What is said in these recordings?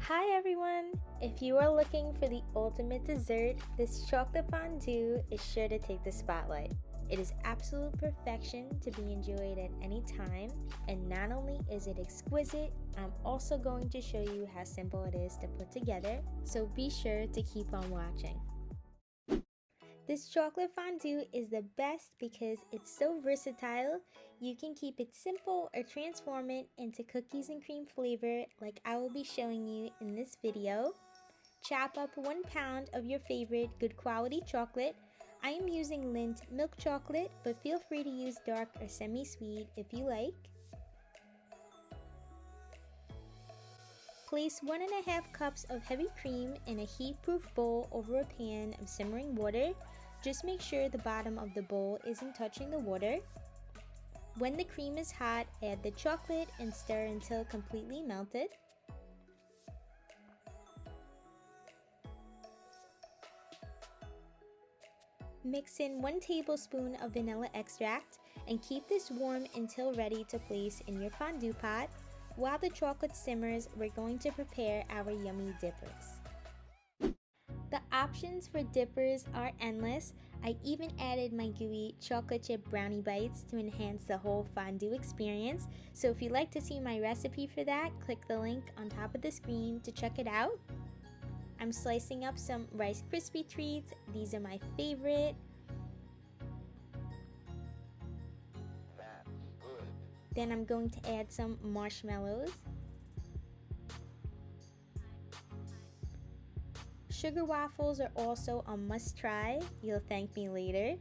Hi everyone! If you are looking for the ultimate dessert, this chocolate fondue is sure to take the spotlight. It is absolute perfection to be enjoyed at any time, and not only is it exquisite, I'm also going to show you how simple it is to put together, so be sure to keep on watching. This chocolate fondue is the best because it's so versatile. You can keep it simple or transform it into cookies and cream flavor like I will be showing you in this video. Chop up 1 pound of your favorite good quality chocolate. I am using Lindt milk chocolate, but feel free to use dark or semi-sweet if you like. Place 1.5 cups of heavy cream in a heat-proof bowl over a pan of simmering water. Just make sure the bottom of the bowl isn't touching the water. When the cream is hot, add the chocolate and stir until completely melted. Mix in 1 tablespoon of vanilla extract and keep this warm until ready to place in your fondue pot. While the chocolate simmers, we're going to prepare our yummy dippers. The options for dippers are endless. I even added my gooey chocolate chip brownie bites to enhance the whole fondue experience. So if you'd like to see my recipe for that, click the link on top of the screen to check it out. I'm slicing up some Rice Krispie treats. These are my favorite. Then I'm going to add some marshmallows. Sugar waffles are also a must try. You'll thank me later.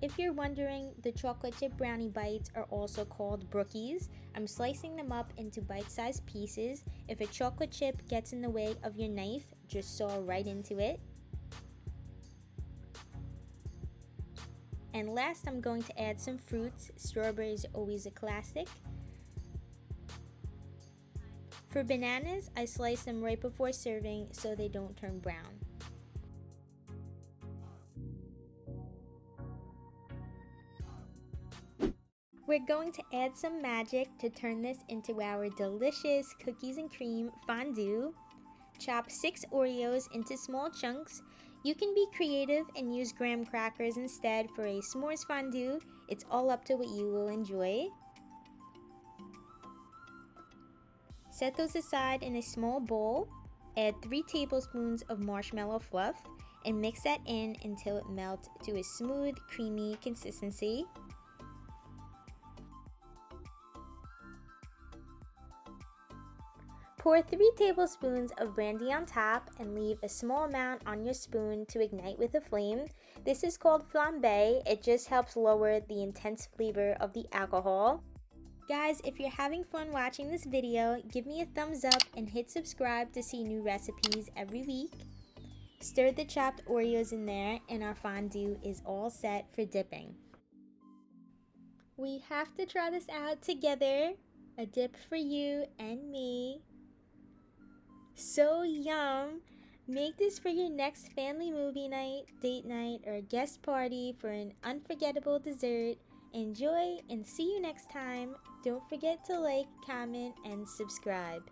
If you're wondering, the chocolate chip brownie bites are also called brookies. I'm slicing them up into bite-sized pieces. If a chocolate chip gets in the way of your knife, just saw right into it. And last, I'm going to add some fruits. Strawberry is always a classic. For bananas, I slice them right before serving so they don't turn brown. We're going to add some magic to turn this into our delicious cookies and cream fondue. Chop 6 Oreos into small chunks. You can be creative and use graham crackers instead for a s'mores fondue. It's all up to what you will enjoy. Set those aside in a small bowl. Add 3 tablespoons of Marshmallow Fluff and mix that in until it melts to a smooth, creamy consistency. Pour 3 tablespoons of brandy on top and leave a small amount on your spoon to ignite with a flame. This is called flambe. It just helps lower the intense flavor of the alcohol. Guys, if you're having fun watching this video, give me a thumbs up and hit subscribe to see new recipes every week. Stir the chopped Oreos in there and our fondue is all set for dipping. We have to try this out together. A dip for you and me. So yum! Make this for your next family movie night, date night, or guest party for an unforgettable dessert. Enjoy and see you next time. Don't forget to like, comment, and subscribe.